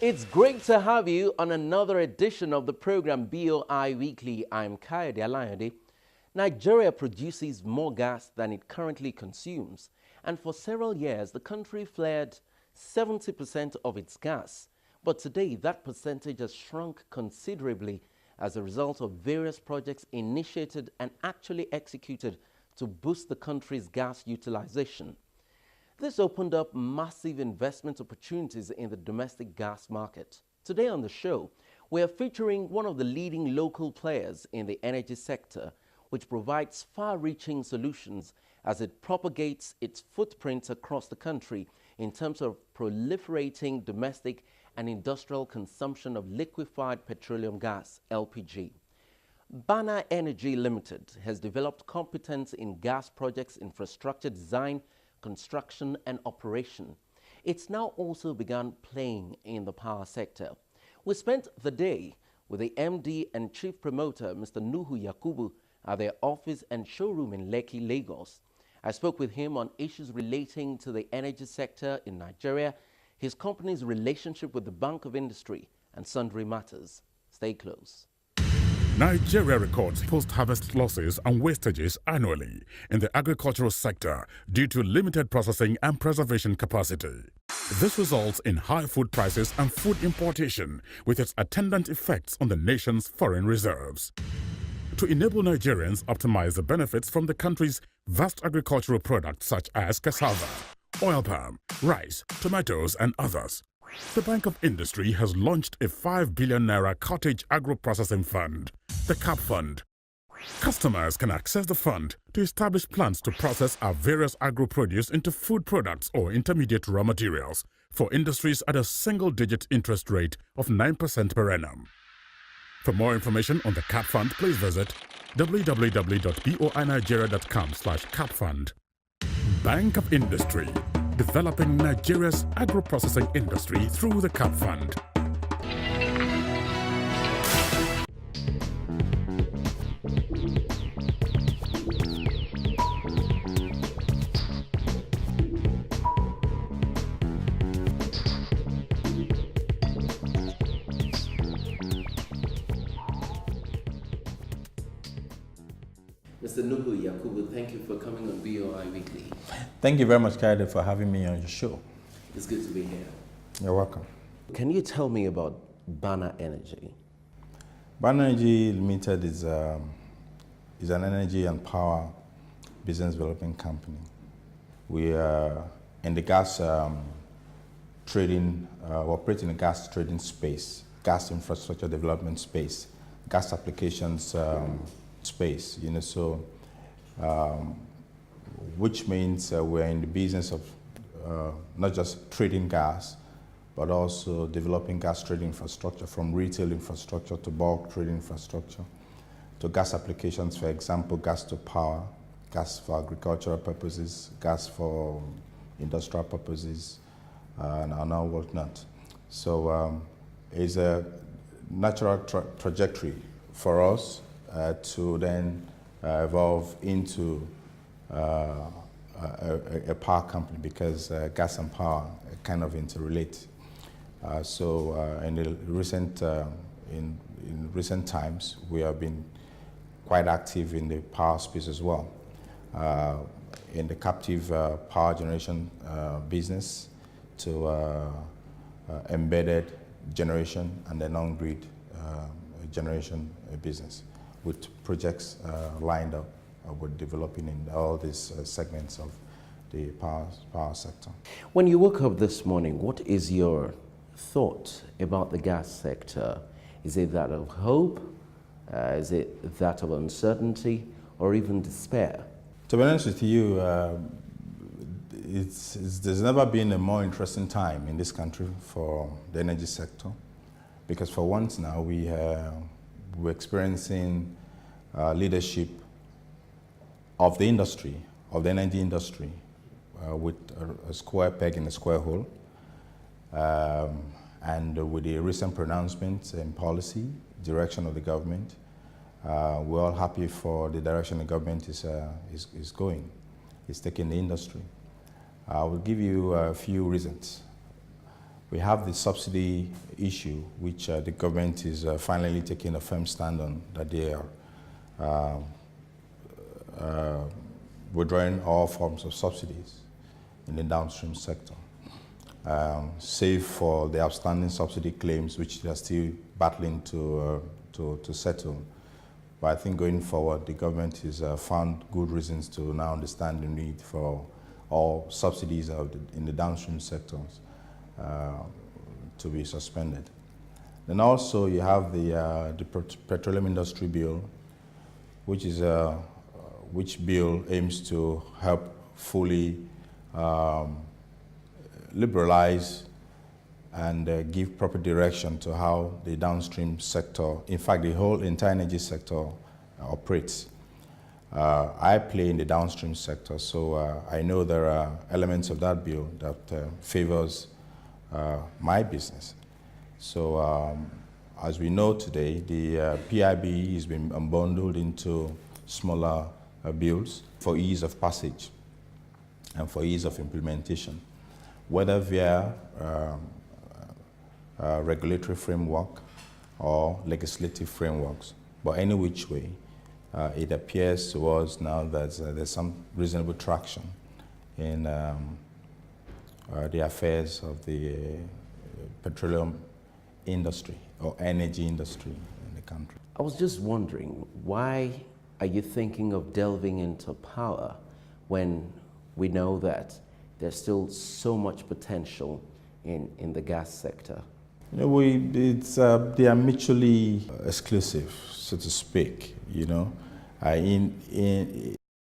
It's great to have you on another edition of the program BOI Weekly. I'm Kayode Alayande. Nigeria produces more gas than it currently consumes, and for several years the country flared 70% of its gas. But today that percentage has shrunk considerably as a result of various projects initiated and actually executed to boost the country's gas utilization. This opened up massive investment opportunities in the domestic gas market. Today on the show, we are featuring one of the leading local players in the energy sector, which provides far-reaching solutions as it propagates its footprint across the country in terms of proliferating domestic and industrial consumption of liquefied petroleum gas, LPG. BOI Energy Limited has developed competence in gas projects infrastructure design, construction and operation. It's now also begun playing in the power sector. We spent the day with the MD and Chief Promoter, Mr. Nuhu Yakubu, at their office and showroom in Lekki, Lagos. I spoke with him on issues relating to the energy sector in Nigeria, his company's relationship with the Bank of Industry, and sundry matters. Stay close. Nigeria records post-harvest losses and wastages annually in the agricultural sector due to limited processing and preservation capacity. This results in high food prices and food importation, with its attendant effects on the nation's foreign reserves. To enable Nigerians optimize the benefits from the country's vast agricultural products such as cassava, oil palm, rice, tomatoes, and others, the Bank of Industry has launched a 5 billion naira cottage agro-processing fund, the CAP Fund. Customers can access the fund to establish plans to process our various agro-produce into food products or intermediate raw materials for industries at a single-digit interest rate of 9% per annum. For more information on the CAP Fund, please visit www.boinigeria.com/capfund. Bank of Industry, developing Nigeria's agro-processing industry through the CAP Fund. Mr. Nuhu Yakubu, thank you for coming on BOI Weekly. Thank you very much, Kayode, for having me on your show. It's good to be here. You're welcome. Can you tell me about BOI Energy? BOI Energy Limited is an energy and power business development company. We are in the gas trading, we operate in the gas trading space, gas infrastructure development space, gas applications space, which means we're in the business of not just trading gas, but also developing gas trading infrastructure, from retail infrastructure to bulk trading infrastructure to gas applications, for example, gas to power, gas for agricultural purposes, gas for industrial purposes, and all whatnot. So it's a natural trajectory for us to then evolve into a power company, because gas and power kind of interrelate. In recent times, we have been quite active in the power space as well, in the captive power generation business to embedded generation and the non-grid generation business, with projects lined up with developing in all these segments of the power sector. When you woke up this morning, what is your thought about the gas sector? Is it that of hope? Is it that of uncertainty, or even despair? To be honest with you, there's never been a more interesting time in this country for the energy sector, because for once now we're experiencing leadership of the industry, of the energy industry, with a square peg in a square hole, and with the recent pronouncements and policy direction of the government. We're all happy for the direction the government is going. It's taking the industry. I will give you a few reasons. We have the subsidy issue, which the government is finally taking a firm stand on, that they are withdrawing all forms of subsidies in the downstream sector, save for the outstanding subsidy claims, which they are still battling to settle. But I think going forward, the government has found good reasons to now understand the need for all subsidies in the downstream sectors to be suspended. Then also you have the petroleum industry bill, which bill aims to help fully liberalize and give proper direction to how the downstream sector, in fact the whole entire energy sector operates. I play in the downstream sector, so I know there are elements of that bill that favors my business. So as we know today, the PIB has been unbundled into smaller bills for ease of passage and for ease of implementation, whether via regulatory framework or legislative frameworks. But any which way, it appears to us now that there's some reasonable traction in the affairs of the petroleum industry or energy industry in the country. I was just wondering, why are you thinking of delving into power when we know that there's still so much potential in the gas sector? You know, they are mutually exclusive, so to speak. You know,